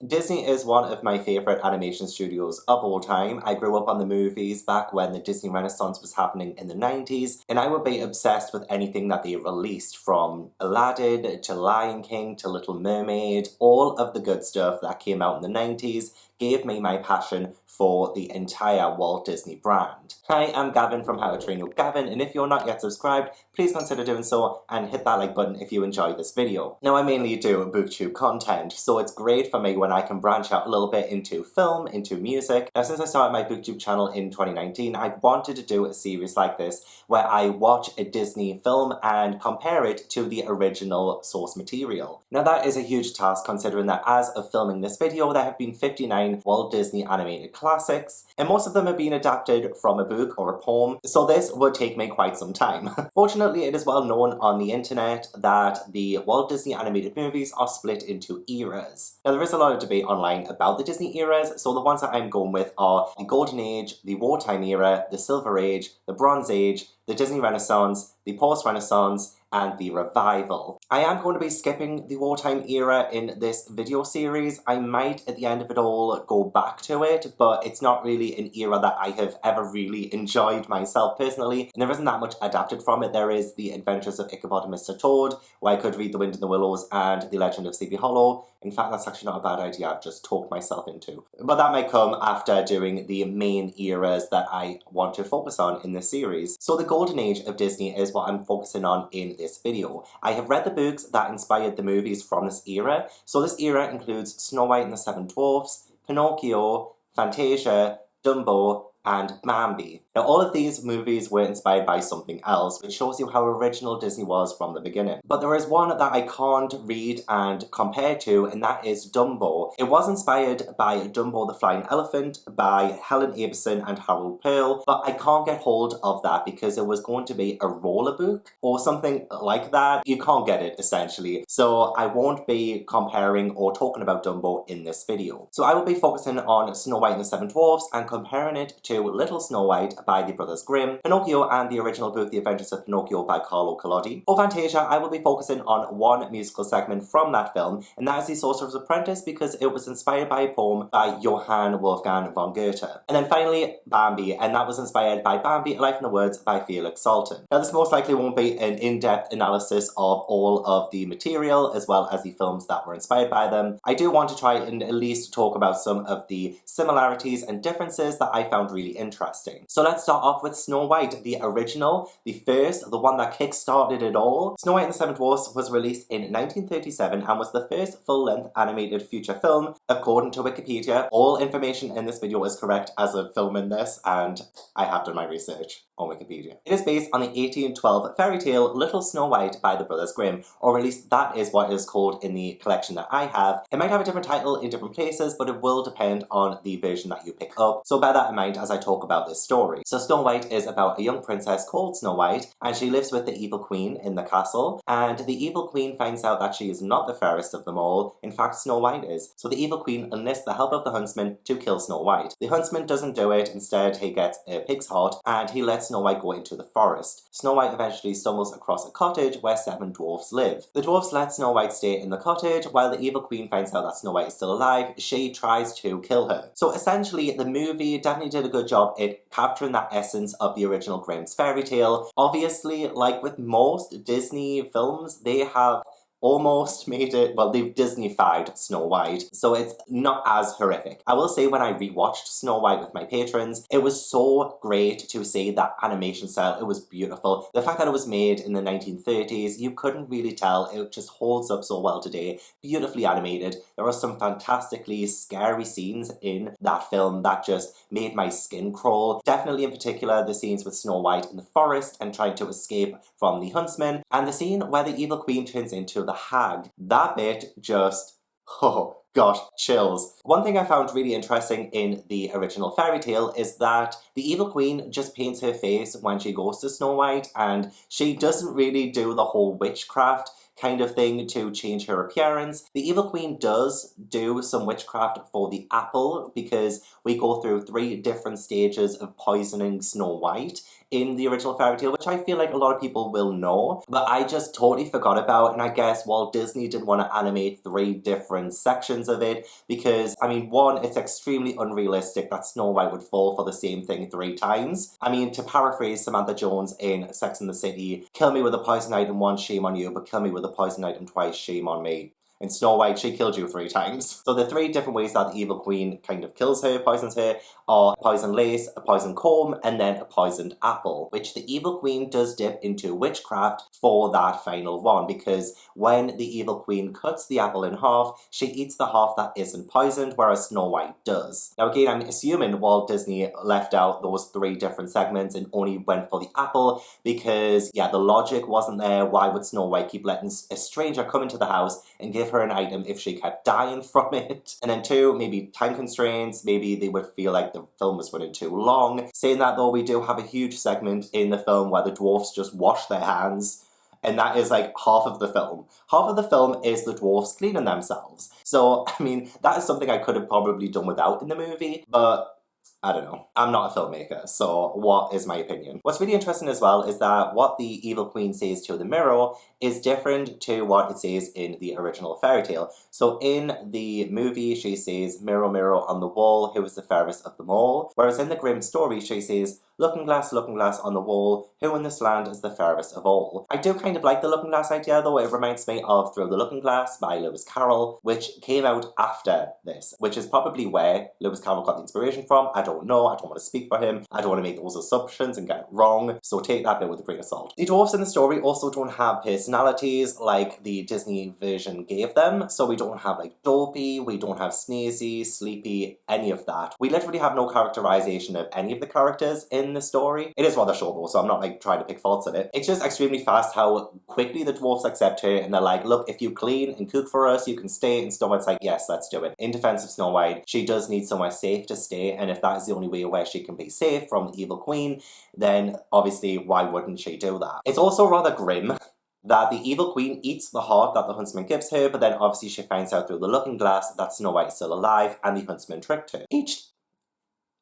Disney is one of my favourite animation studios of all time. I grew up on the movies back when the Disney Renaissance was happening in the 90s, and I would be obsessed with anything that they released, from Aladdin to Lion King to Little Mermaid. All of the good stuff that came out in the 90s gave me my passion for the entire Walt Disney brand. Hi, I'm Gavin from How to Train Your Gavin, and if you're not yet subscribed, please consider doing so and hit that like button if you enjoyed this video. Now, I mainly do booktube content, so it's great for me when I can branch out a little bit into film, into music. Now, since I started my booktube channel in 2019, I wanted to do a series like this where I watch a Disney film and compare it to the original source material. Now, that is a huge task, considering that as of filming this video, there have been 59 Walt Disney animated classics, and most of them have been adapted from a book or a poem, so this would take me quite some time. Fortunately, it is well known on the internet that the Walt Disney animated movies are split into eras. Now, there is a lot of debate online about the Disney eras, so the ones that I'm going with are the Golden Age, the Wartime Era, the Silver Age, the Bronze Age, the Disney Renaissance, the Post-Renaissance, and the Revival. I am going to be skipping the Wartime Era in this video series. I might, at the end of it all, go back to it, but it's not really an era that I have ever really enjoyed myself personally, and there isn't that much adapted from it. There is The Adventures of Ichabod and Mr. Toad, where I could read The Wind in the Willows and The Legend of Sleepy Hollow. In fact, that's actually not a bad idea I've just talked myself into. But that might come after doing the main eras that I want to focus on in this series. So the Golden Age of Disney is what I'm focusing on in this video. I have read the books that inspired the movies from this era. So this era includes Snow White and the Seven Dwarfs, Pinocchio, Fantasia, Dumbo, and Bambi. Now, all of these movies were inspired by something else, which shows you how original Disney was from the beginning. But there is one that I can't read and compare to, and that is Dumbo. It was inspired by Dumbo the Flying Elephant by Helen Aberson and Harold Pearl, but I can't get hold of that because it was going to be a roller book or something like that. You can't get it, essentially. So I won't be comparing or talking about Dumbo in this video. So I will be focusing on Snow White and the Seven Dwarfs and comparing it to Little Snow White by the brothers Grimm, Pinocchio and the original book The Adventures of Pinocchio by Carlo Collodi. For Fantasia, I will be focusing on one musical segment from that film, and that is The Sorcerer's Apprentice, because it was inspired by a poem by Johann Wolfgang von Goethe. And then finally, Bambi, and that was inspired by Bambi, A Life in the Woods by Felix Salten. Now, this most likely won't be an in-depth analysis of all of the material as well as the films that were inspired by them. I do want to try and at least talk about some of the similarities and differences that I found really interesting. So let's start off with Snow White, the original, the first, the one that kick-started it all. Snow White and the Seven Dwarfs was released in 1937 and was the first full-length animated feature film, according to Wikipedia. All information in this video is correct as of filming this, and I have done my research on Wikipedia. It is based on the 1812 fairy tale Little Snow White by the brothers Grimm, or at least that is what it is called in the collection that I have. It might have a different title in different places, but it will depend on the version that you pick up, so bear that in mind as I talk about this story. So Snow White is about a young princess called Snow White, and she lives with the evil queen in the castle, and the evil queen finds out that she is not the fairest of them all. In fact, Snow White is. So the evil queen enlists the help of the huntsman to kill Snow White. The huntsman doesn't do it. Instead, he gets a pig's heart, and he lets Snow White go into the forest. Snow White eventually stumbles across a cottage where 7 dwarfs live. The dwarfs let Snow White stay in the cottage. While the evil queen finds out that Snow White is still alive, she tries to kill her. So essentially, the movie definitely did a good job at capturing that essence of the original Grimm's fairy tale. Obviously, like with most Disney films, they have almost made it, well, they've Disney-fied Snow White, so it's not as horrific. I will say, when I rewatched Snow White with my patrons, it was so great to see that animation style. It was beautiful. The fact that it was made in the 1930s, you couldn't really tell. It just holds up so well today. Beautifully animated. There are some fantastically scary scenes in that film that just made my skin crawl. Definitely, in particular, the scenes with Snow White in the forest and trying to escape from the huntsman, and the scene where the evil queen turns into the hag. That bit just, oh gosh, chills. One thing I found really interesting in the original fairy tale is that the evil queen just paints her face when she goes to Snow White, and she doesn't really do the whole witchcraft kind of thing to change her appearance. The evil queen does do some witchcraft for the apple because we go through 3 different stages of poisoning Snow White in the original fairy tale, which I feel like a lot of people will know, but I just totally forgot about, and I guess Walt Disney didn't want to animate 3 different sections of it because, I mean, one, it's extremely unrealistic that Snow White would fall for the same thing 3 times. I mean, to paraphrase Samantha Jones in Sex and the City, kill me with a poison item once, shame on you, but kill me with a poison item twice, shame on me. In Snow White, she killed you 3 times. So the 3 different ways that the evil queen kind of kills her, poisons her, are poison lace, a poison comb, and then a poisoned apple, which the evil queen does dip into witchcraft for that final one, because when the evil queen cuts the apple in half, she eats the half that isn't poisoned, whereas Snow White does. Now again, I'm assuming Walt Disney left out those 3 different segments and only went for the apple because, yeah, the logic wasn't there. Why would Snow White keep letting a stranger come into the house and give her an item if she kept dying from it? And then 2, maybe time constraints, maybe they would feel like the film was running too long. Saying that though, we do have a huge segment in the film where the dwarfs just wash their hands, and that is like half of the film. Half of the film is the dwarfs cleaning themselves. So, I mean, that is something I could have probably done without in the movie, but I don't know. I'm not a filmmaker, so what is my opinion? What's really interesting as well is that what the evil queen says to the mirror is different to what it says in the original fairy tale. So in the movie, she says, mirror, mirror on the wall, who is the fairest of them all? Whereas in the Grimm story, she says, looking glass on the wall, who in this land is the fairest of all? I do kind of like the looking glass idea though. It reminds me of Through the Looking Glass by Lewis Carroll, which came out after this, which is probably where Lewis Carroll got the inspiration from. I don't know, I don't want to speak for him, I don't want to make those assumptions and get it wrong, so take that bit with a grain of salt. The dwarfs in the story also don't have personalities like the Disney version gave them, so we don't have like dopey, we don't have sneezy, sleepy, any of that. We literally have no characterization of any of the characters in the story. It is rather short though, so I'm not like trying to pick faults in it. It's just extremely fast how quickly the dwarfs accept her, and they're like, look, if you clean and cook for us, you can stay, and Snow White's like, yes, let's do it. In defense of Snow White, she does need somewhere safe to stay, and if that is the only way where she can be safe from the evil queen, then obviously why wouldn't she do that? It's also rather grim that the evil queen eats the heart that the huntsman gives her, but then obviously she finds out through the looking glass that Snow White is still alive and the huntsman tricked her.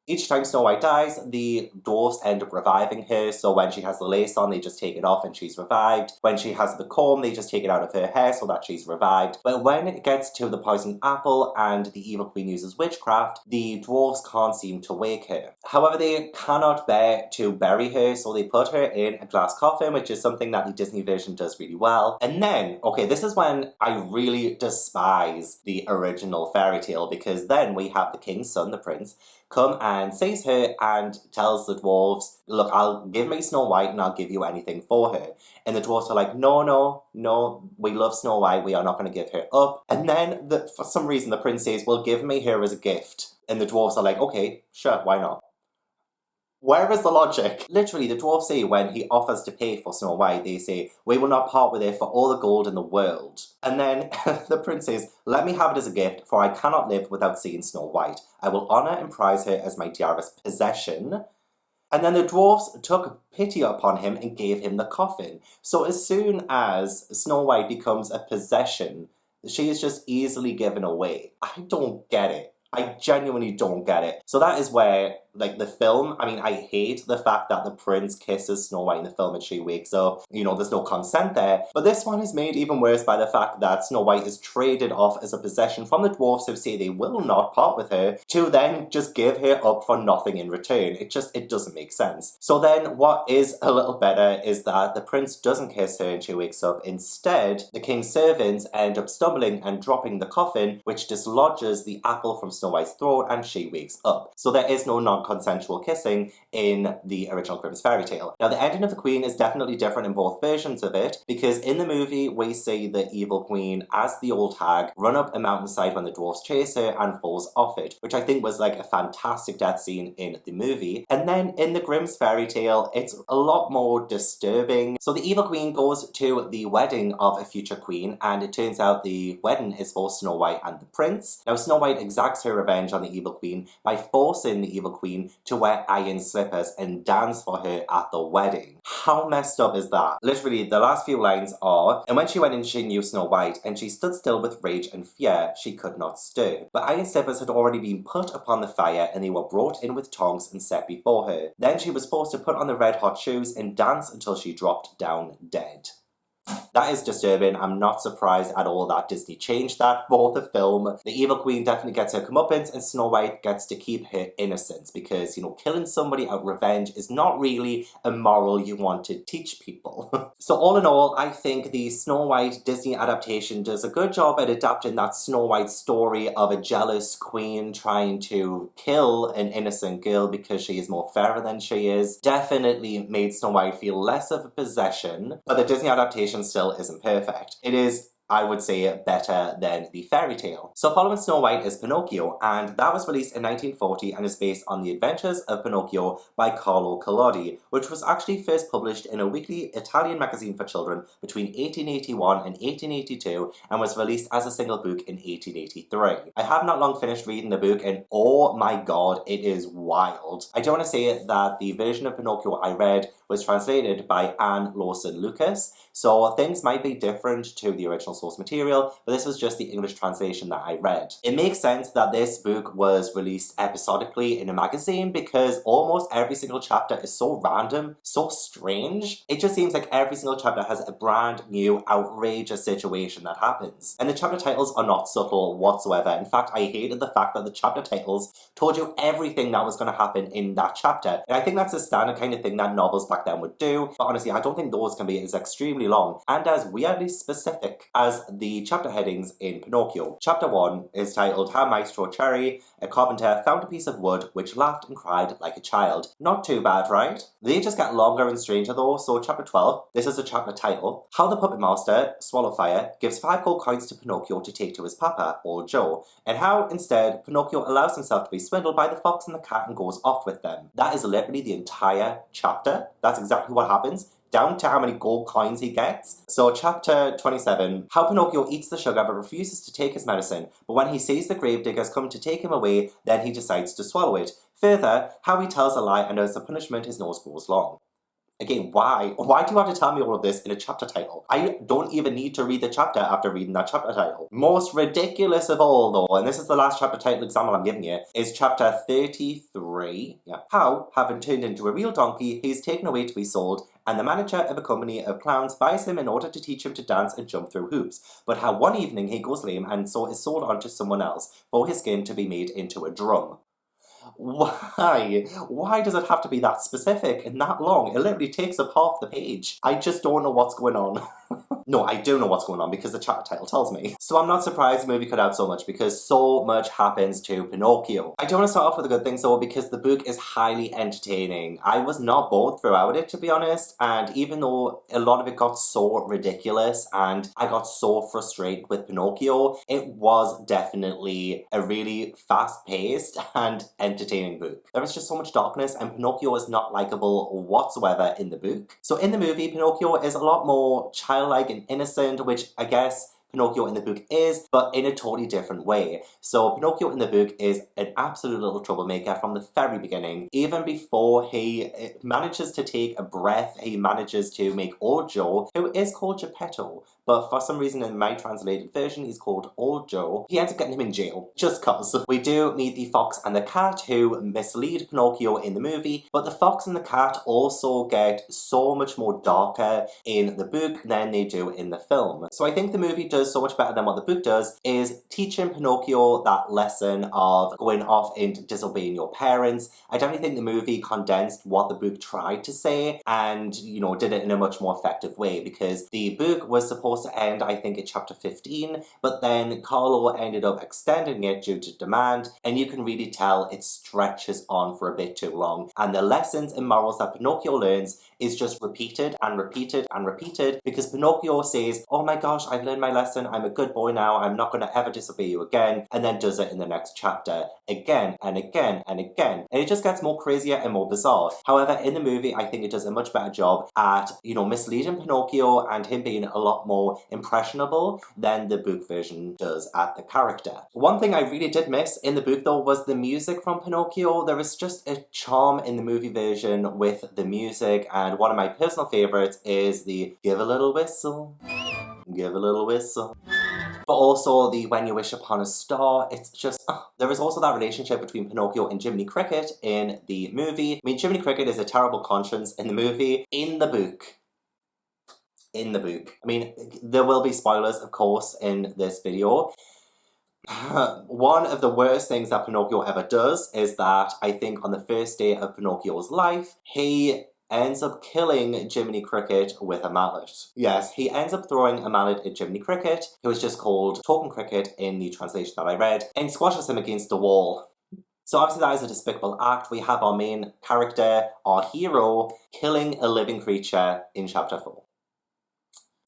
Each time Snow White dies, the dwarfs end up reviving her, so when she has the lace on, they just take it off and she's revived. When she has the comb, they just take it out of her hair so that she's revived. But when it gets to the poisoned apple and the evil queen uses witchcraft, the dwarfs can't seem to wake her. However, they cannot bear to bury her, so they put her in a glass coffin, which is something that the Disney version does really well. And then, okay, this is when I really despise the original fairy tale, because then we have the king's son, the prince, come and seize her and tells the dwarves, look, I'll give me Snow White and I'll give you anything for her. And the dwarves are like, no, we love Snow White, we are not going to give her up. And then, for some reason, the prince says, well, give me her as a gift. And the dwarves are like, okay, sure, why not? Where is the logic? Literally, the dwarves say when he offers to pay for Snow White, they say, we will not part with it for all the gold in the world. And then the prince says, let me have it as a gift, for I cannot live without seeing Snow White. I will honour and prize her as my dearest possession. And then the dwarfs took pity upon him and gave him the coffin. So as soon as Snow White becomes a possession, she is just easily given away. I don't get it. I genuinely don't get it. So that is where, like, the film, I mean, I hate the fact that the prince kisses Snow White in the film and she wakes up. You know, there's no consent there. But this one is made even worse by the fact that Snow White is traded off as a possession from the dwarfs who say they will not part with her, to then just give her up for nothing in return. It doesn't make sense. So then what is a little better is that the prince doesn't kiss her and she wakes up. Instead, the king's servants end up stumbling and dropping the coffin, which dislodges the apple from Snow White's throat and she wakes up. So there is no non-consensual kissing in the original Grimm's fairy tale. Now the ending of the queen is definitely different in both versions of it, because in the movie we see the evil queen as the old hag run up a mountainside when the dwarfs chase her and falls off it, which I think was like a fantastic death scene in the movie. And then in the Grimm's fairy tale it's a lot more disturbing. So the evil queen goes to the wedding of a future queen, and it turns out the wedding is for Snow White and the prince. Now Snow White exacts her revenge on the evil queen by forcing the evil queen to wear iron slippers and dance for her at the wedding. How messed up is that? Literally, the last few lines are, and when she went in she knew Snow White, and she stood still with rage and fear, she could not stir. But iron slippers had already been put upon the fire, and they were brought in with tongs and set before her. Then she was forced to put on the red hot shoes and dance until she dropped down dead. That is disturbing. I'm not surprised at all that Disney changed that for the film. The evil queen definitely gets her comeuppance and Snow White gets to keep her innocence because, killing somebody out of revenge is not really a moral you want to teach people. So all in all, I think the Snow White Disney adaptation does a good job at adapting that Snow White story of a jealous queen trying to kill an innocent girl because she is more fairer than she is. Definitely made Snow White feel less of a possession, but the Disney adaptation still isn't perfect. It is, I would say, better than the fairy tale. So following Snow White is Pinocchio, and that was released in 1940 and is based on the adventures of Pinocchio by Carlo Collodi, which was actually first published in a weekly Italian magazine for children between 1881 and 1882 and was released as a single book in 1883. I have not long finished reading the book and oh my god, it is wild. I do want to say that the version of Pinocchio I read was translated by Anne Lawson Lucas, so things might be different to the original source material, but this was just the English translation that I read. It makes sense that this book was released episodically in a magazine because almost every single chapter is so random, so strange. It just seems like every single chapter has a brand new, outrageous situation that happens. And the chapter titles are not subtle whatsoever. In fact, I hated the fact that the chapter titles told you everything that was going to happen in that chapter. And I think that's a standard kind of thing that novels back then would do, but honestly, I don't think those can be as extremely long and as weirdly specific as the chapter headings in Pinocchio. Chapter 1 is titled How Maestro Cherry, a carpenter, found a piece of wood which laughed and cried like a child. Not too bad, right? They just get longer and stranger though, so chapter 12, this is the chapter title, How the Puppet Master, Swallowfire, gives 5 gold coins to Pinocchio to take to his papa, Old Joe, and how, instead, Pinocchio allows himself to be swindled by the fox and the cat and goes off with them. That is literally the entire chapter. That's exactly what happens, down to how many gold coins he gets. So chapter 27, how Pinocchio eats the sugar but refuses to take his medicine, but when he sees the gravediggers come to take him away, then he decides to swallow it. Further, how he tells a lie and as a punishment his nose grows long. Again, why? Why do you have to tell me all of this in a chapter title? I don't even need to read the chapter after reading that chapter title. Most ridiculous of all though, and this is the last chapter title example I'm giving you, is chapter 33. Yeah. How, having turned into a real donkey, he is taken away to be sold, and the manager of a company of clowns buys him in order to teach him to dance and jump through hoops. But how one evening he goes lame and so is sold on to someone else for his skin to be made into a drum. Why? Why does it have to be that specific and that long? It literally takes up half the page. I just don't know what's going on. No, I do know what's going on because the chapter title tells me. So I'm not surprised the movie cut out so much because so much happens to Pinocchio. I do want to start off with a good thing though because the book is highly entertaining. I was not bored throughout it, to be honest, and even though a lot of it got so ridiculous and I got so frustrated with Pinocchio, it was definitely a really fast-paced and entertaining book. There is just so much darkness and Pinocchio is not likable whatsoever in the book. So in the movie, Pinocchio is a lot more childlike and innocent, which I guess Pinocchio in the book is, but in a totally different way. So Pinocchio in the book is an absolute little troublemaker from the very beginning. Even before he manages to take a breath, he manages to make Old Joe, who is called Geppetto, but for some reason in my translated version he's called Old Joe. He ends up getting him in jail, just cause. We do meet the fox and the cat who mislead Pinocchio in the movie, but the fox and the cat also get so much more darker in the book than they do in the film. So I think the movie does so much better than what the book does is teaching Pinocchio that lesson of going off and disobeying your parents. I definitely think the movie condensed what the book tried to say and, did it in a much more effective way because the book was supposed to end, I think, at chapter 15, but then Carlo ended up extending it due to demand, and you can really tell it stretches on for a bit too long. And the lessons and morals that Pinocchio learns is just repeated and repeated and repeated because Pinocchio says, oh my gosh, I've learned my lesson, I'm a good boy now, I'm not going to ever disobey you again, and then does it in the next chapter again and again and again. And it just gets more crazier and more bizarre. However, in the movie, I think it does a much better job at, misleading Pinocchio and him being a lot more more impressionable than the book version does at the character. One thing I really did miss in the book though was the music from Pinocchio. There is just a charm in the movie version with the music, and one of my personal favourites is the give a little whistle, give a little whistle. But also the When You Wish Upon a Star. It's just, there is also that relationship between Pinocchio and Jiminy Cricket in the movie. I mean, Jiminy Cricket is a terrible conscience in the movie. In the book, I mean, there will be spoilers, of course, in this video. One of the worst things that Pinocchio ever does is that I think on the first day of Pinocchio's life, he ends up killing Jiminy Cricket with a mallet. Yes, he ends up throwing a mallet at Jiminy Cricket, who is just called Talking Cricket in the translation that I read, and squashes him against the wall. So obviously that is a despicable act. We have our main character, our hero, killing a living creature in chapter 4.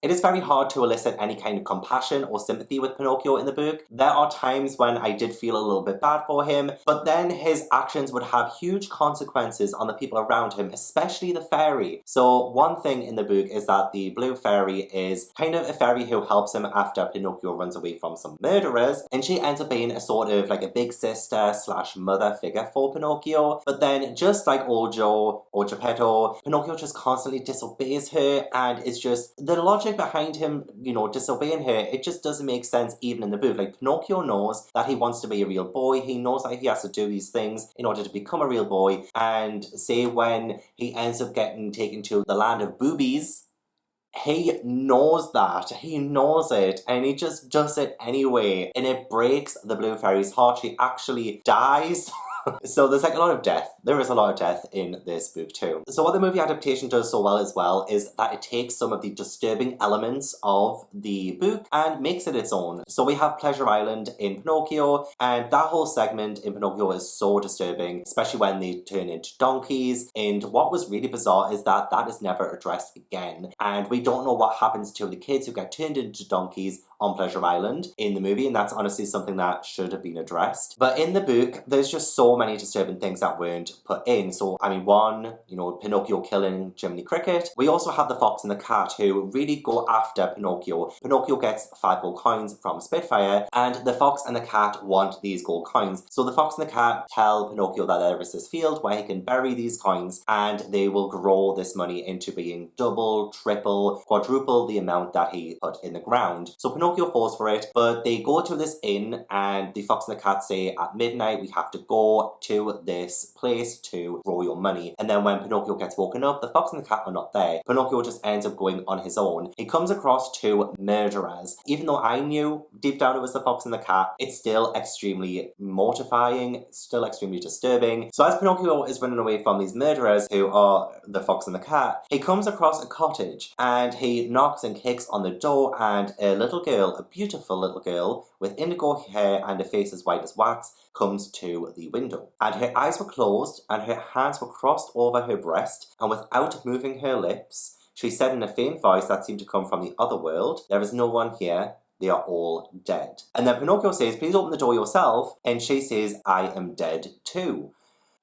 It is very hard to elicit any kind of compassion or sympathy with Pinocchio in the book. There are times when I did feel a little bit bad for him, but then his actions would have huge consequences on the people around him, especially the fairy. So one thing in the book is that the blue fairy is kind of a fairy who helps him after Pinocchio runs away from some murderers, and she ends up being a sort of like a big sister slash mother figure for Pinocchio. But then just like old Joe or Geppetto, Pinocchio just constantly disobeys her, and it's just the logic behind him, you know, disobeying her, it just doesn't make sense even in the book. Like, Pinocchio knows that he wants to be a real boy, he knows that he has to do these things in order to become a real boy, and say when he ends up getting taken to the land of boobies, he knows that, he knows it, and he just does it anyway, and it breaks the blue fairy's heart. She actually dies. So there's like a lot of death. There is a lot of death in this book too. So what the movie adaptation does so well is that it takes some of the disturbing elements of the book and makes it its own. So we have Pleasure Island in Pinocchio, and that whole segment in Pinocchio is so disturbing, especially when they turn into donkeys. And what was really bizarre is that that is never addressed again. And we don't know what happens to the kids who get turned into donkeys on Pleasure Island in the movie, and that's honestly something that should have been addressed. But in the book, there's just so many disturbing things that weren't put in. So, I mean, one, you know, Pinocchio killing Jiminy Cricket. We also have the fox and the cat who really go after Pinocchio. Pinocchio gets 5 gold coins from Spitfire, and the fox and the cat want these gold coins. So the fox and the cat tell Pinocchio that there is this field where he can bury these coins, and they will grow this money into being double, triple, quadruple the amount that he put in the ground. So Pinocchio falls for it, but they go to this inn, and the fox and the cat say at midnight we have to go to this place to grow your money. And then when Pinocchio gets woken up, the fox and the cat are not there. Pinocchio just ends up going on his own. He comes across 2 murderers. Even though I knew deep down it was the fox and the cat, it's still extremely mortifying, still extremely disturbing. So as Pinocchio is running away from these murderers who are the fox and the cat, he comes across a cottage, and he knocks and kicks on the door, and a little girl, a beautiful little girl with indigo hair and a face as white as wax, comes to the window. And her eyes were closed, and her hands were crossed over her breast, and without moving her lips, she said in a faint voice that seemed to come from the other world, "There is no one here. They are all dead." And then Pinocchio says, "Please open the door yourself." And she says, "I am dead too."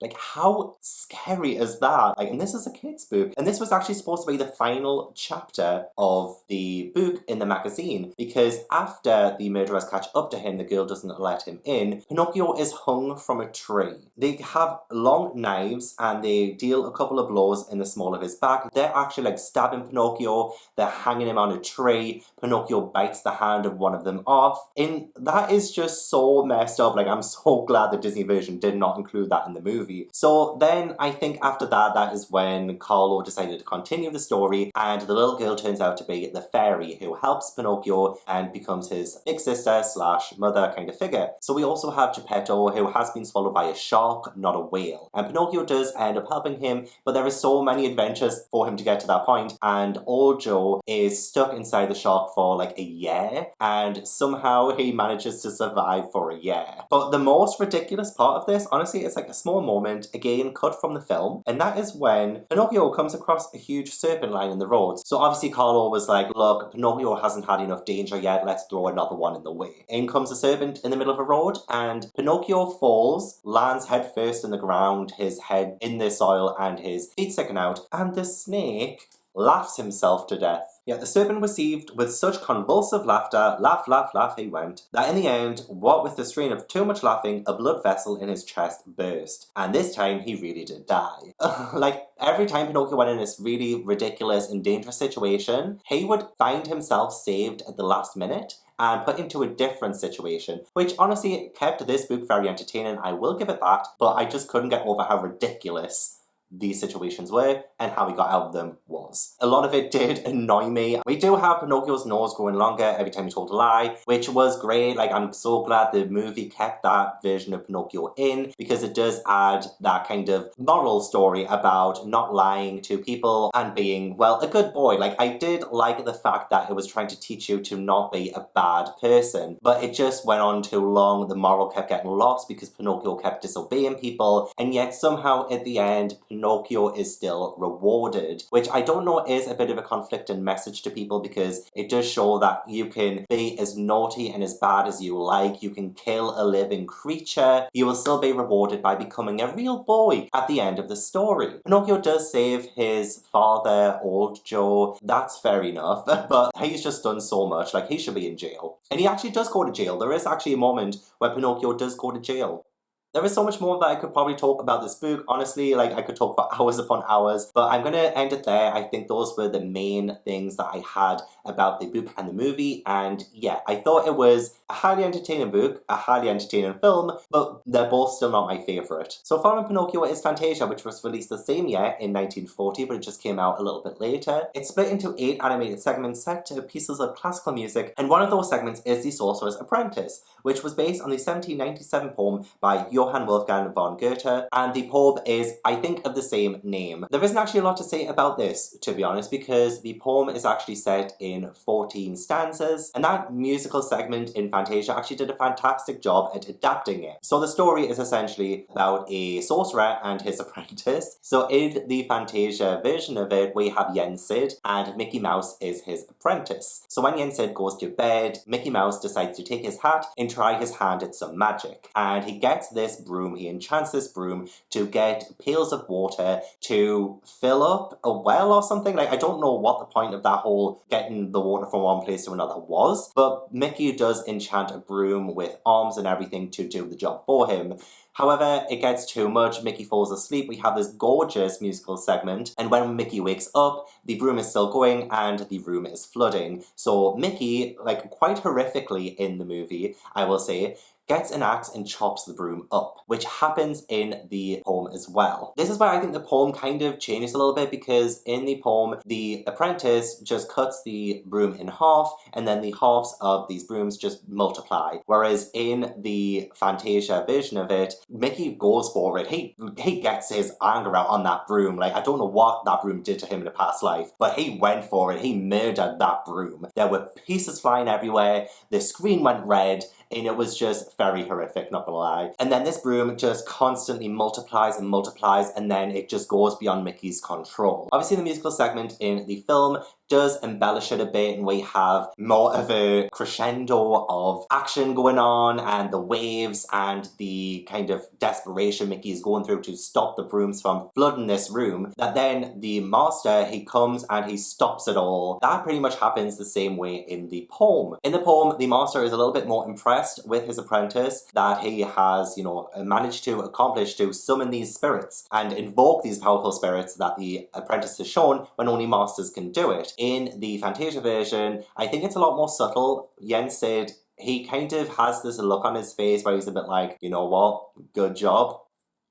Like, how scary is that? Like, and this is a kid's book. And this was actually supposed to be the final chapter of the book in the magazine, because after the murderers catch up to him, the girl doesn't let him in. Pinocchio is hung from a tree. They have long knives, and they deal a couple of blows in the small of his back. They're actually like stabbing Pinocchio. They're hanging him on a tree. Pinocchio bites the hand of one of them off. And that is just so messed up. Like, I'm so glad the Disney version did not include that in the movie. So then I think after that, that is when Carlo decided to continue the story, and the little girl turns out to be the fairy who helps Pinocchio and becomes his big sister slash mother kind of figure. So we also have Geppetto, who has been swallowed by a shark, not a whale. And Pinocchio does end up helping him, but there are so many adventures for him to get to that point, and old Joe is stuck inside the shark for like a year, and somehow he manages to survive for a year. But the most ridiculous part of this, honestly, is like a small moment, again cut from the film, and that is when Pinocchio comes across a huge serpent lying in the road. So obviously Carlo was like, look, Pinocchio hasn't had enough danger yet, let's throw another one in the way. In comes a serpent in the middle of a road, and Pinocchio falls, lands head first in the ground, his head in the soil and his feet sticking out, and the snake laughs himself to death. Yet the serpent received with such convulsive laughter, laugh, laugh, laugh he went, that in the end, what with the strain of too much laughing, a blood vessel in his chest burst. And this time, he really did die. Like, every time Pinocchio went in this really ridiculous and dangerous situation, he would find himself saved at the last minute and put into a different situation, which honestly kept this book very entertaining, I will give it that, but I just couldn't get over how ridiculous these situations were and how he got out of them was. A lot of it did annoy me. We do have Pinocchio's nose growing longer every time he told a lie, which was great. Like, I'm so glad the movie kept that version of Pinocchio in, because it does add that kind of moral story about not lying to people and being, well, a good boy. Like, I did like the fact that it was trying to teach you to not be a bad person, but it just went on too long. The moral kept getting lost because Pinocchio kept disobeying people, and yet somehow at the end, Pinocchio is still rewarded, which I don't know is a bit of a conflicting message to people, because it does show that you can be as naughty and as bad as you like, you can kill a living creature, you will still be rewarded by becoming a real boy at the end of the story. Pinocchio does save his father, Old Joe, that's fair enough, but he's just done so much, like he should be in jail. And he actually does go to jail. There is actually a moment where Pinocchio does go to jail. There is so much more that I could probably talk about this book. Honestly, like, I could talk for hours upon hours, but I'm gonna end it there. I think those were the main things that I had about the book and the movie, and yeah, I thought it was a highly entertaining book, a highly entertaining film, but they're both still not my favourite. So following Pinocchio is Fantasia, which was released the same year in 1940, but it just came out a little bit later. It's split into 8 animated segments set to pieces of classical music, and one of those segments is The Sorcerer's Apprentice, which was based on the 1797 poem by Johann Wolfgang von Goethe, and the poem is, I think, of the same name. There isn't actually a lot to say about this, to be honest, because the poem is actually set in 14 stanzas, and that musical segment in Fantasia actually did a fantastic job at adapting it. So the story is essentially about a sorcerer and his apprentice. So in the Fantasia version of it, we have Sid, and Mickey Mouse is his apprentice. So when Sid goes to bed, Mickey Mouse decides to take his hat and try his hand at some magic. And he gets this broom, he enchants this broom to get pails of water to fill up a well or something. Like, I don't know what the point of that whole getting the water from one place to another was, but Mickey does enchant a broom with arms and everything to do the job for him. However, it gets too much, Mickey falls asleep, we have this gorgeous musical segment, and when Mickey wakes up, the broom is still going and the room is flooding. So Mickey, like, quite horrifically in the movie, I will say, gets an axe and chops the broom up, which happens in the poem as well. This is where I think the poem kind of changes a little bit, because in the poem, the apprentice just cuts the broom in half, and then the halves of these brooms just multiply. Whereas in the Fantasia version of it, Mickey goes for it. He gets his anger out on that broom. Like, I don't know what that broom did to him in a past life, but he went for it. He murdered that broom. There were pieces flying everywhere, the screen went red, and it was just very horrific, not gonna lie. And then this broom just constantly multiplies and multiplies, and then it just goes beyond Mickey's control. Obviously, the musical segment in the film does embellish it a bit, and we have more of a crescendo of action going on, and the waves and the kind of desperation Mickey is going through to stop the brooms from flooding this room, that then the master, he comes and he stops it all. That pretty much happens the same way in the poem. In the poem, the master is a little bit more impressed with his apprentice, that he has, managed to accomplish to summon these spirits and invoke these powerful spirits that the apprentice has shown when only masters can do it. In the Fantasia version, I think it's a lot more subtle. Sid, he kind of has this look on his face where he's a bit like, you know what, good job,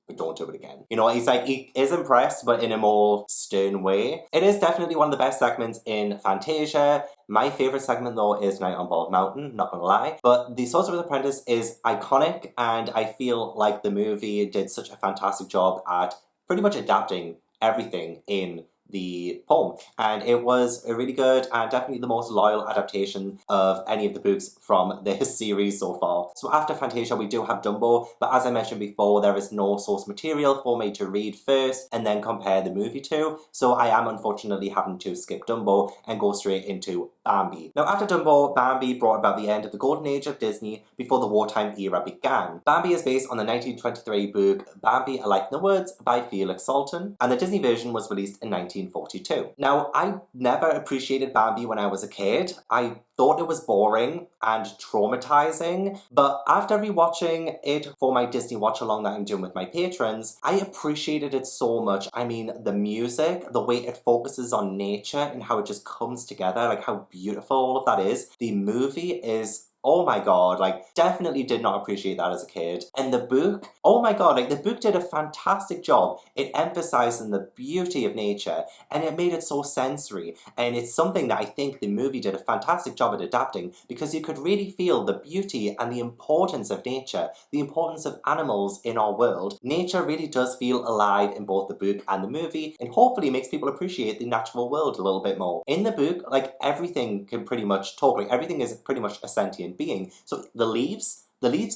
but don't do it again. He's like, he is impressed, but in a more stern way. It is definitely one of the best segments in Fantasia. My favourite segment, though, is Night on Bald Mountain, not gonna lie. But The Sorcerer's Apprentice is iconic, and I feel like the movie did such a fantastic job at pretty much adapting everything in the poem, and it was a really good and definitely the most loyal adaptation of any of the books from this series so far. So after Fantasia we do have Dumbo, but as I mentioned before, there is no source material for me to read first and then compare the movie to, so I am unfortunately having to skip Dumbo and go straight into Bambi. Now after Dumbo, Bambi brought about the end of the golden age of Disney before the wartime era began. Bambi is based on the 1923 book Bambi, A Life in the Woods by Felix Salten, and the Disney version was released in 1990. 1942. Now, I never appreciated Bambi when I was a kid. I thought it was boring and traumatizing, but after rewatching it for my Disney watch along that I'm doing with my patrons, I appreciated it so much. I mean, the music, the way it focuses on nature and how it just comes together, like how beautiful all of that is. The movie is, oh my god, like, definitely did not appreciate that as a kid. And the book, oh my god, like, the book did a fantastic job. It emphasized the beauty of nature, and it made it so sensory. And it's something that I think the movie did a fantastic job at adapting, because you could really feel the beauty and the importance of nature, the importance of animals in our world. Nature really does feel alive in both the book and the movie, and hopefully makes people appreciate the natural world a little bit more. In the book, like, everything can pretty much talk, like, everything is pretty much a sentient being. So the leaves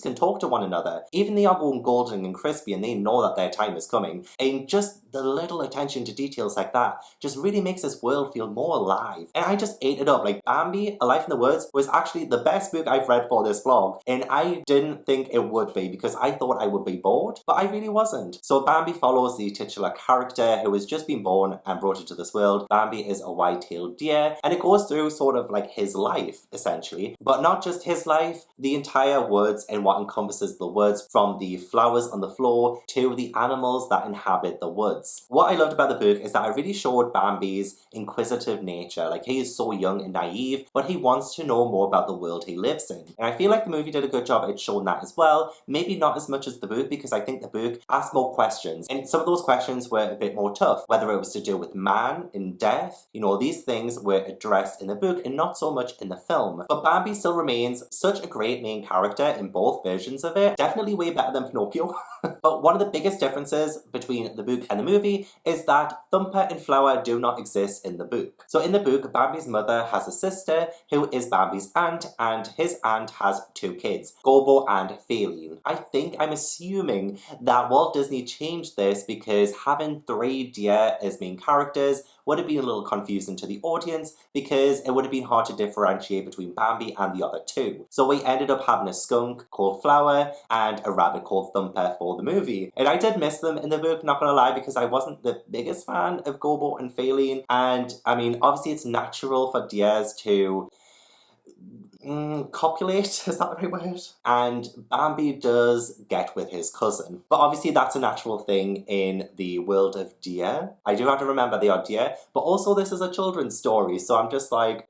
can talk to one another. Even they are going golden and crispy, and they know that their time is coming. And just the little attention to details like that just really makes this world feel more alive. And I just ate it up. Like, Bambi, A Life in the Woods was actually the best book I've read for this vlog. And I didn't think it would be, because I thought I would be bored, but I really wasn't. So Bambi follows the titular character who has just been born and brought into this world. Bambi is a white-tailed deer, and it goes through sort of like his life, essentially. But not just his life, the entire woods and what encompasses the woods, from the flowers on the floor to the animals that inhabit the woods. What I loved about the book is that it really showed Bambi's inquisitive nature. Like, he is so young and naive, but he wants to know more about the world he lives in. And I feel like the movie did a good job at showing that as well. Maybe not as much as the book, because I think the book asked more questions, and some of those questions were a bit more tough, whether it was to do with man and death. You know, these things were addressed in the book and not so much in the film. But Bambi still remains such a great main character in both versions of it. Definitely way better than Pinocchio. But one of the biggest differences between the book and the movie is that Thumper and Flower do not exist in the book. So in the book, Bambi's mother has a sister who is Bambi's aunt, and his aunt has two kids, Gobo and Feline. I'm assuming that Walt Disney changed this because having three deer as main characters would have been a little confusing to the audience, because it would have been hard to differentiate between Bambi and the other two. So we ended up having a skunk called Flower and a rabbit called Thumper for the movie. And I did miss them in the book, not gonna lie, because I wasn't the biggest fan of Gobo and Feline. And I mean, obviously it's natural for deers to copulate, is that the right word? And Bambi does get with his cousin. But obviously that's a natural thing in the world of deer. I do have to remember they are deer, but also this is a children's story, so I'm just like,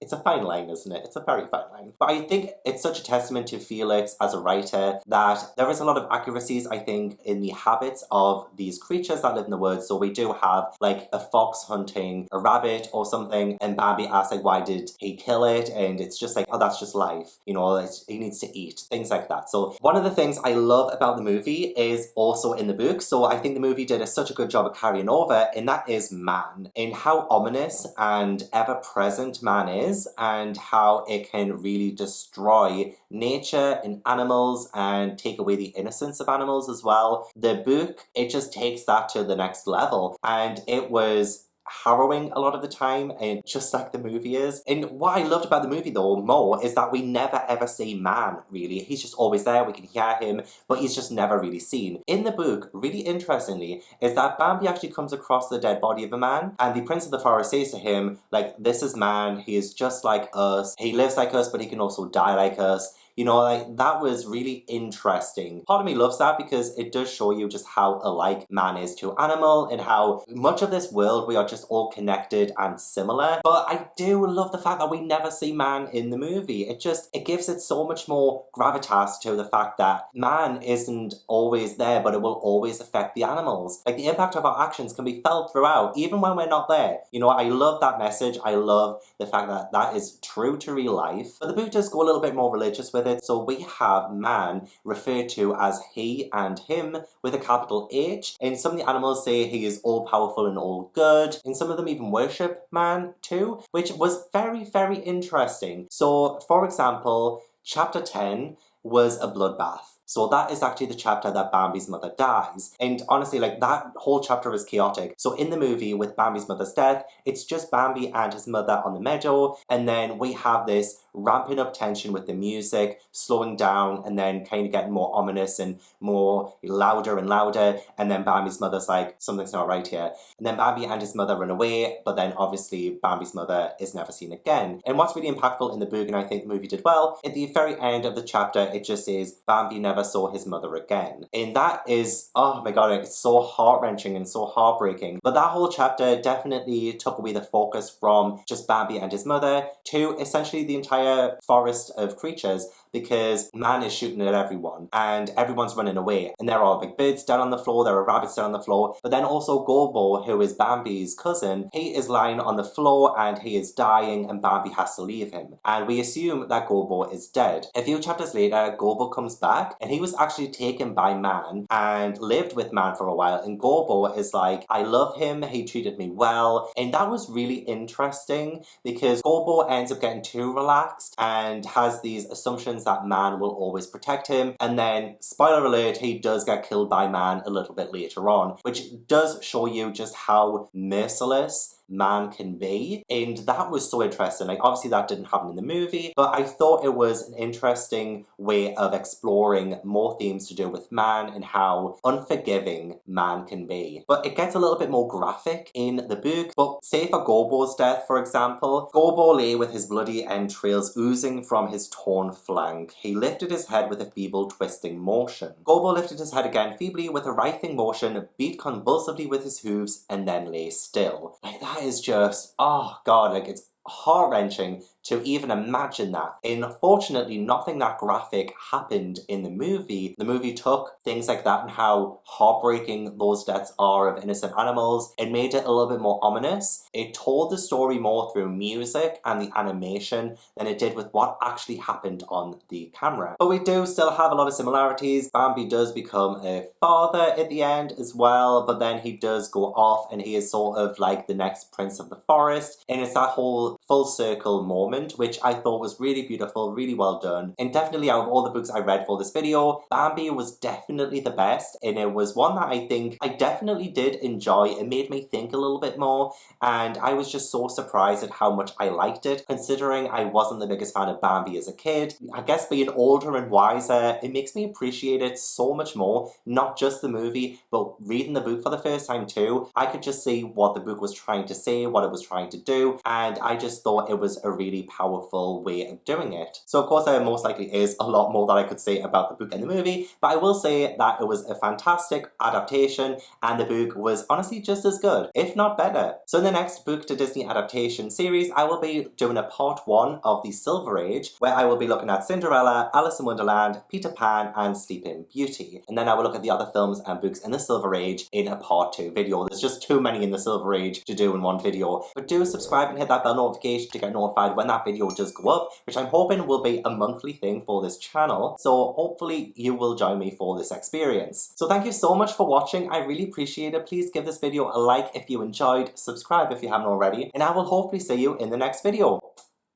it's a fine line, isn't it? It's a very fine line. But I think it's such a testament to Felix as a writer that there is a lot of accuracies, I think, in the habits of these creatures that live in the woods. So we do have, like, a fox hunting a rabbit or something, and Bambi asks, like, why did he kill it? And it's just like, oh, that's just life. You know, he needs to eat. Things like that. So one of the things I love about the movie is also in the book. So I think the movie did such a good job of carrying over, and that is man. And how ominous and ever-present man is, and how it can really destroy nature and animals and take away the innocence of animals as well. The book, it just takes that to the next level, and it was harrowing a lot of the time, and just like the movie is. And what I loved about the movie though more is that we never ever see man, really. He's just always there, we can hear him, but he's just never really seen. In the book, really interestingly, is that Bambi actually comes across the dead body of a man, and the Prince of the Forest says to him, like, this is man, he is just like us, he lives like us, but he can also die like us. You know, like, that was really interesting. Part of me loves that because it does show you just how alike man is to animal, and how much of this world we are just all connected and similar. But I do love the fact that we never see man in the movie. It gives it so much more gravitas to the fact that man isn't always there, but it will always affect the animals. Like, the impact of our actions can be felt throughout, even when we're not there. You know, I love that message. I love the fact that that is true to real life. But the book does go a little bit more religious with it. So we have man referred to as he and him with a capital H, and some of the animals say he is all powerful and all good, and some of them even worship man too, which was very, very interesting. So for example, chapter 10 was a bloodbath. So that is actually the chapter that Bambi's mother dies. And honestly, like, that whole chapter is chaotic. So in the movie, with Bambi's mother's death, it's just Bambi and his mother on the meadow, and then we have this ramping up tension with the music, slowing down, and then kind of getting more ominous and more louder and louder, and then Bambi's mother's like, something's not right here. And then Bambi and his mother run away, but then obviously Bambi's mother is never seen again. And what's really impactful in the book, and I think the movie did well, at the very end of the chapter, it just says, Bambi never saw his mother again. And that is, oh my god, it's so heart-wrenching and so heartbreaking. But that whole chapter definitely took away the focus from just Bambi and his mother to essentially the entire forest of creatures, because man is shooting at everyone and everyone's running away, and there are big birds down on the floor, there are rabbits down on the floor, but then also Gobbo, who is Bambi's cousin, he is lying on the floor and he is dying, and Bambi has to leave him, and we assume that Gobbo is dead. A few chapters later, Gobbo comes back, and he was actually taken by man and lived with man for a while, and Gobbo is like, I love him, he treated me well, and that was really interesting because Gobbo ends up getting too relaxed and has these assumptions that man will always protect him, and then, spoiler alert, he does get killed by man a little bit later on, which does show you just how merciless man can be, and that was so interesting. Like, obviously that didn't happen in the movie, but I thought it was an interesting way of exploring more themes to do with man and how unforgiving man can be. But it gets a little bit more graphic in the book. But say for Gobbo's death, for example, Gobbo lay with his bloody entrails oozing from his torn flank. He lifted his head with a feeble twisting motion. Gobbo lifted his head again feebly with a writhing motion, beat convulsively with his hooves, and then lay still. Like, that is just, oh god, like, it's heart-wrenching to even imagine that. And unfortunately, nothing that graphic happened in the movie. The movie took things like that and how heartbreaking those deaths are of innocent animals and made it a little bit more ominous. It told the story more through music and the animation than it did with what actually happened on the camera. But we do still have a lot of similarities. Bambi does become a father at the end as well, but then he does go off and he is sort of like the next prince of the forest, and it's that whole full circle moment, which I thought was really beautiful, really well done. And definitely out of all the books I read for this video, Bambi was definitely the best, and it was one that I think I definitely did enjoy. It made me think a little bit more, and I was just so surprised at how much I liked it, considering I wasn't the biggest fan of Bambi as a kid. I guess being older and wiser, it makes me appreciate it so much more, not just the movie, but reading the book for the first time too. I could just see what the book was trying to say, what it was trying to do, and I just thought it was a really powerful way of doing it. So of course there most likely is a lot more that I could say about the book and the movie, but I will say that it was a fantastic adaptation, and the book was honestly just as good, if not better. So in the next book to Disney adaptation series, I will be doing a part 1 of the Silver Age, where I will be looking at Cinderella, Alice in Wonderland, Peter Pan, and Sleeping Beauty. And then I will look at the other films and books in the Silver Age in a part 2 video. There's just too many in the Silver Age to do in one video. But do subscribe and hit that bell notification to get notified when that video does go up, which I'm hoping will be a monthly thing for this channel. So hopefully you will join me for this experience. So thank you so much for watching. I really appreciate it. Please give this video a like if you enjoyed, subscribe if you haven't already, and I will hopefully see you in the next video.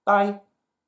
Bye!